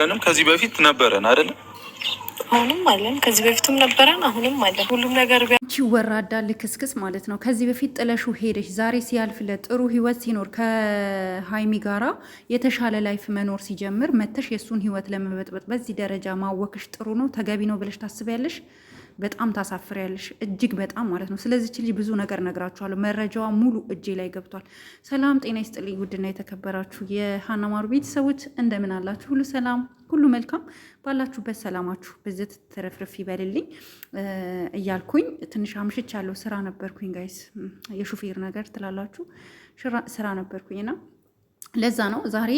ከዚህ በፊት ነበረን አይደለም? አሁንም አለን። ከዚህ በፊትም ነበረን፣ አሁንም አለን። ሁሉም ነገር ወራዳ ልክስክስ ማለት ነው። ከዚህ በፊት ጥለሹ ሄደሽ ዛሬ ሲያልፍለት ጥሩ ህይወት ሲኖር ከሀይሚ ጋራ የተሻለ ላይፍ መኖር ሲጀምር መተሽ የእሱን ህይወት ለመበጥበጥ በዚህ ደረጃ ማወክሽ ጥሩ ነው ተገቢ ነው ብለሽ ታስቢያለሽ? በጣም ታሳፍሪያለሽ፣ እጅግ በጣም ማለት ነው። ስለዚች ልጅ ብዙ ነገር ነግራችኋለሁ። መረጃዋ ሙሉ እጄ ላይ ገብቷል። ሰላም ጤና ይስጥልኝ ውድና የተከበራችሁ የሀና ማሩ ቤተሰቦች እንደምን አላችሁ? ሁሉ ሰላም፣ ሁሉ መልካም፣ ባላችሁበት ሰላማችሁ በዘት ተረፍርፍ ይበልልኝ እያልኩኝ ትንሽ አምሽቻለሁ። ስራ ነበርኩኝ ጋይስ፣ የሹፌር ነገር ትላላችሁ፣ ስራ ነበርኩኝና ለዛ ነው ዛሬ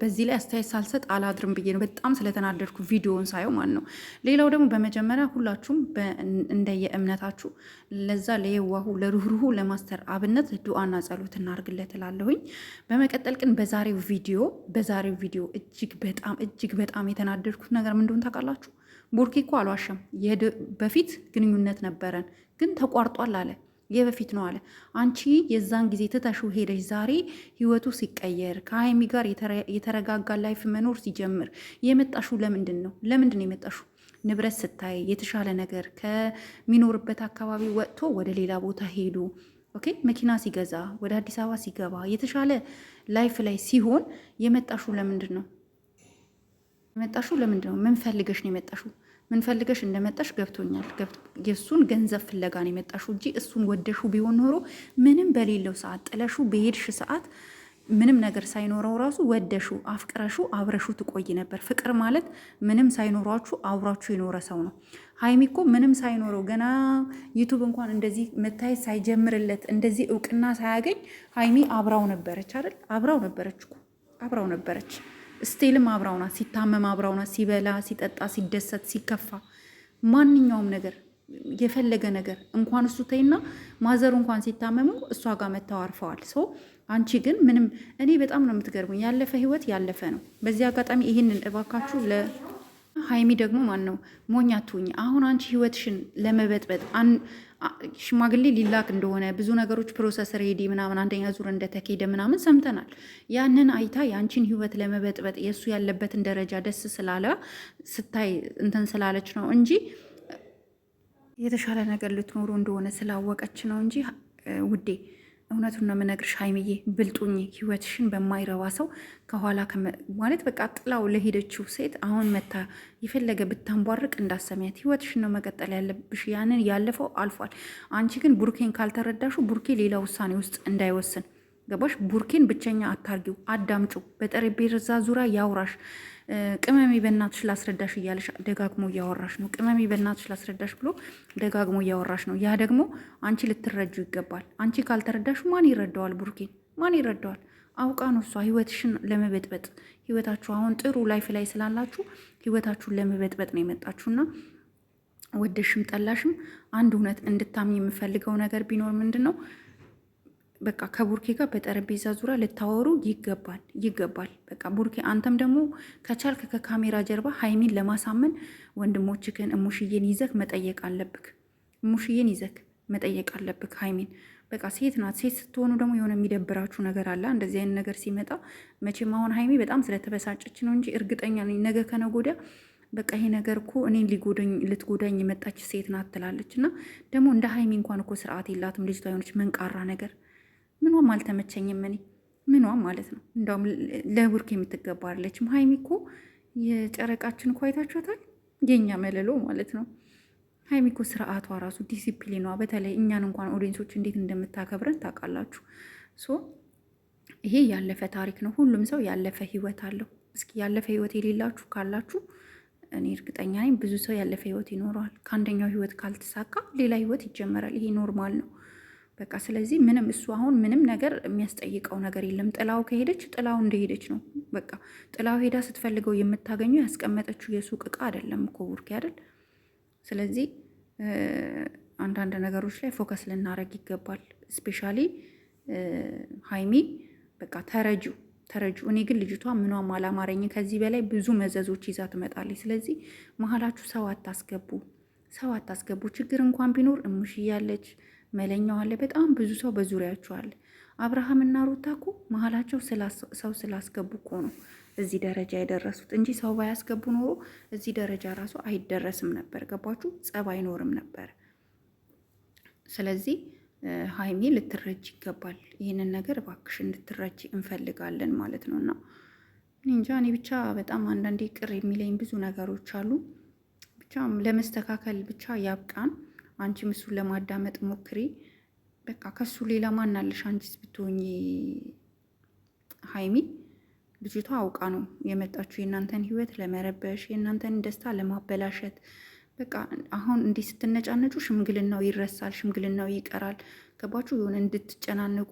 በዚህ ላይ አስተያየት ሳልሰጥ አላድርም ብዬ ነው። በጣም ስለተናደድኩ ቪዲዮውን ሳየው ማለት ነው። ሌላው ደግሞ በመጀመሪያ ሁላችሁም እንደየእምነታችሁ ለዛ ለየዋሁ ለሩህሩሁ ለማስተር አብነት ዱዓና ጸሎት እናርግለት እላለሁኝ። በመቀጠል ግን በዛሬው ቪዲዮ እጅግ በጣም የተናደድኩት ነገር ምን እንደሆነ ታውቃላችሁ? ቡርኬ እኮ አልዋሸም። በፊት ግንኙነት ነበረን ግን ተቋርጧል አለ። የበፊት ነው አለ። አንቺ የዛን ጊዜ ትተሽው ሄደሽ ዛሬ ህይወቱ ሲቀየር ከሀይሚ ጋር የተረጋጋ ላይፍ መኖር ሲጀምር የመጣሽው ለምንድን ነው? የመጣሽው? ንብረት ስታይ የተሻለ ነገር ከሚኖርበት አካባቢ ወጥቶ ወደ ሌላ ቦታ ሄዱ። ኦኬ፣ መኪና ሲገዛ ወደ አዲስ አበባ ሲገባ የተሻለ ላይፍ ላይ ሲሆን የመጣሽው ለምንድን ነው? ምን ፈልገሽ ነው የመጣሽው? ምን ፈልገሽ እንደመጣሽ ገብቶኛል። የእሱን ገንዘብ ፍለጋ ነው የመጣሹ እንጂ እሱን ወደሹ ቢሆን ኖሮ ምንም በሌለው ሰዓት ጥለሹ በሄድሽ ሰዓት ምንም ነገር ሳይኖረው ራሱ ወደሹ አፍቅረሹ አብረሹ ትቆይ ነበር። ፍቅር ማለት ምንም ሳይኖሯችሁ አብራችሁ የኖረ ሰው ነው። ሀይሚ እኮ ምንም ሳይኖረው ገና ዩቱብ እንኳን እንደዚህ መታየት ሳይጀምርለት እንደዚህ እውቅና ሳያገኝ ሀይሚ አብራው ነበረች አይደል? አብራው ነበረች። ስቴልም አብራውናት፣ ሲታመም አብራውናት፣ ሲበላ ሲጠጣ ሲደሰት ሲከፋ ማንኛውም ነገር የፈለገ ነገር እንኳን እሱ ተይና ማዘሩ እንኳን ሲታመሙ እሷ ጋር መተው አርፈዋል። ሰው አንቺ ግን ምንም እኔ በጣም ነው የምትገርሙኝ። ያለፈ ህይወት ያለፈ ነው። በዚህ አጋጣሚ ይህንን እባካችሁ ሀይሚ ደግሞ ማን ነው ሞኝ አትሁኝ። አሁን አንቺ ህይወትሽን ለመበጥበጥ ሽማግሌ ሊላክ እንደሆነ ብዙ ነገሮች ፕሮሰስ ሬዲ ምናምን አንደኛ ዙር እንደተኬደ ምናምን ሰምተናል። ያንን አይታ የአንቺን ህይወት ለመበጥበጥ የእሱ ያለበትን ደረጃ ደስ ስላለ ስታይ እንትን ስላለች ነው እንጂ የተሻለ ነገር ልትኖሩ እንደሆነ ስላወቀች ነው እንጂ ውዴ እውነቱን ነው የምነግርሽ ሀይሚዬ፣ ብልጡኝ ህይወትሽን በማይረባ ሰው ከኋላ ማለት በቃ ጥላው ለሄደችው ሴት አሁን መታ የፈለገ ብታንቧርቅ እንዳሰሚያት። ህይወትሽን ነው መቀጠል ያለብሽ። ያንን ያለፈው አልፏል። አንቺ ግን ቡርኬን ካልተረዳሹ ቡርኬ ሌላ ውሳኔ ውስጥ እንዳይወስን ገባሽ? ቡርኬን ብቸኛ አታርጊው፣ አዳምጩ። በጠረጴዛ ዙሪያ ያውራሽ። ቅመሜ በእናትሽ ላስረዳሽ እያለሽ ደጋግሞ እያወራሽ ነው። ቅመሜ በእናትሽ ላስረዳሽ ብሎ ደጋግሞ እያወራሽ ነው። ያ ደግሞ አንቺ ልትረጁ ይገባል። አንቺ ካልተረዳሹ ማን ይረዳዋል? ቡርኬን ማን ይረዳዋል? አውቃ ነው እሷ ህይወትሽን ለመበጥበጥ። ህይወታችሁ አሁን ጥሩ ላይፍ ላይ ስላላችሁ ህይወታችሁን ለመበጥበጥ ነው የመጣችሁና ወደሽም ጠላሽም አንድ እውነት እንድታምኝ የምፈልገው ነገር ቢኖር ምንድን ነው፣ በቃ ከቡርኬ ጋር በጠረጴዛ ዙሪያ ልታወሩ ይገባል። በቃ ቡርኬ አንተም ደግሞ ከቻልክ ከካሜራ ጀርባ ሀይሚን ለማሳመን ወንድሞችህን እሙሽዬን ይዘህ መጠየቅ አለብክ ሀይሚን። በቃ ሴት ናት። ሴት ስትሆኑ ደግሞ የሆነ የሚደብራችሁ ነገር አለ። እንደዚህ አይነት ነገር ሲመጣ መቼም አሁን ሀይሚ በጣም ስለተበሳጨች ነው እንጂ እርግጠኛ ነኝ ነገ ከነገ ወዲያ በቃ ይሄ ነገር እኮ እኔን ልትጎዳኝ የመጣች ሴት ናት ትላለች። እና ደግሞ እንደ ሀይሚ እንኳን እኮ ስርዓት የላትም ልጅቷ፣ የሆነች መንቃራ ነገር። ምኗም አልተመቸኝም እኔ ምኗም ማለት ነው። እንዳውም ለቡርኬ የምትገባ አይደለችም ሀይሚ እኮ። የጨረቃችን እኮ አይታችኋታል፣ የኛ መለሎ ማለት ነው። ሀይሚ እኮ ስርዓቷ ራሱ ዲሲፕሊኗ፣ በተለይ እኛን እንኳን ኦዲየንሶች እንዴት እንደምታከብረን ታውቃላችሁ። ሶ ይሄ ያለፈ ታሪክ ነው። ሁሉም ሰው ያለፈ ህይወት አለው። እስኪ ያለፈ ህይወት የሌላችሁ ካላችሁ እኔ እርግጠኛ ነኝ ብዙ ሰው ያለፈ ህይወት ይኖረዋል። ከአንደኛው ህይወት ካልተሳካ ሌላ ህይወት ይጀመራል። ይሄ ኖርማል ነው በቃ። ስለዚህ ምንም እሱ አሁን ምንም ነገር የሚያስጠይቀው ነገር የለም። ጥላው ከሄደች ጥላው እንደሄደች ነው በቃ። ጥላው ሄዳ ስትፈልገው የምታገኘው ያስቀመጠችው የሱቅ እቃ አይደለም እኮ ቡርኬ አይደል? ስለዚህ አንዳንድ ነገሮች ላይ ፎከስ ልናደርግ ይገባል። ስፔሻሊ ሀይሚ በቃ ተረጁ። እኔ ግን ልጅቷ ምኗም አላማረኝ። ከዚህ በላይ ብዙ መዘዞች ይዛ ትመጣለች። ስለዚህ መሀላችሁ ሰው አታስገቡ። ችግር እንኳን ቢኖር እሙሽ እያለች መለኛው አለ። በጣም ብዙ ሰው በዙሪያችሁ አለ። አብርሃምና ሩታ እኮ መሀላቸው ሰው ስላስገቡ እኮ ነው እዚህ ደረጃ የደረሱት እንጂ ሰው ባያስገቡ ኖሮ እዚህ ደረጃ ራሱ አይደረስም ነበር። ገባችሁ? ጸብ አይኖርም ነበር። ስለዚህ ሀይሚ ልትረጅ ይገባል። ይህንን ነገር እባክሽ እንድትረጅ እንፈልጋለን ማለት ነው። እና እንጃ እኔ ብቻ በጣም አንዳንዴ ቅር የሚለኝ ብዙ ነገሮች አሉ። ብቻ ለመስተካከል ብቻ ያብቃን። አንቺም እሱን ለማዳመጥ ሞክሪ። በቃ ከሱ ሌላ ማን አለሽ? አንቺስ ብትሆኚ ሀይሚ ልጅቷ አውቃ ነው የመጣችሁ የእናንተን ህይወት ለመረበሽ፣ የእናንተን ደስታ ለማበላሸት። በቃ አሁን እንዲህ ስትነጫነጩ ሽምግልናው ይረሳል፣ ሽምግልናው ይቀራል። ገባችሁ? የሆነ እንድትጨናነቁ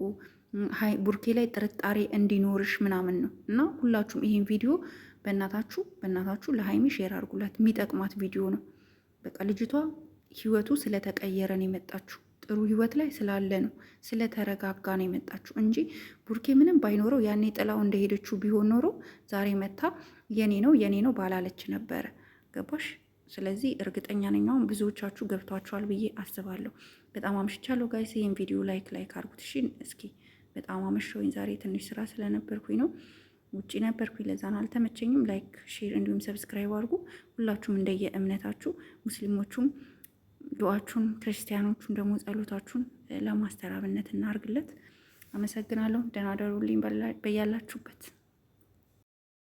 ቡርኬ ላይ ጥርጣሬ እንዲኖርሽ ምናምን ነው። እና ሁላችሁም ይሄን ቪዲዮ በእናታችሁ ለሀይሚ ሼር አድርጉላት። የሚጠቅማት ቪዲዮ ነው። በቃ ልጅቷ ህይወቱ ስለተቀየረ ነው የመጣችሁ። ጥሩ ህይወት ላይ ስላለ ነው፣ ስለተረጋጋ ነው የመጣችሁ እንጂ ቡርኬ ምንም ባይኖረው ያኔ ጥላው እንደሄደችው ቢሆን ኖሮ ዛሬ መታ የኔ ነው ባላለች ነበረ። ገባሽ? ስለዚህ እርግጠኛ ነኝ አሁን ብዙዎቻችሁ ገብቷችኋል ብዬ አስባለሁ። በጣም አምሽቻለሁ ጋይስ። ይህን ቪዲዮ ላይክ አድርጉት እሺ። እስኪ በጣም አመሸሁኝ ዛሬ ትንሽ ስራ ስለነበርኩኝ ነው፣ ውጪ ነበርኩኝ፣ ለዛን አልተመቸኝም። ላይክ ሼር፣ እንዲሁም ሰብስክራይብ አድርጉ። ሁላችሁም እንደየ እምነታችሁ ሙስሊሞቹም ዱዓችሁን፣ ክርስቲያኖቹን ደግሞ ጸሎታችሁን ለማስተራብነት እናርግለት። አመሰግናለሁ። ደህና ደሩልኝ በያላችሁበት።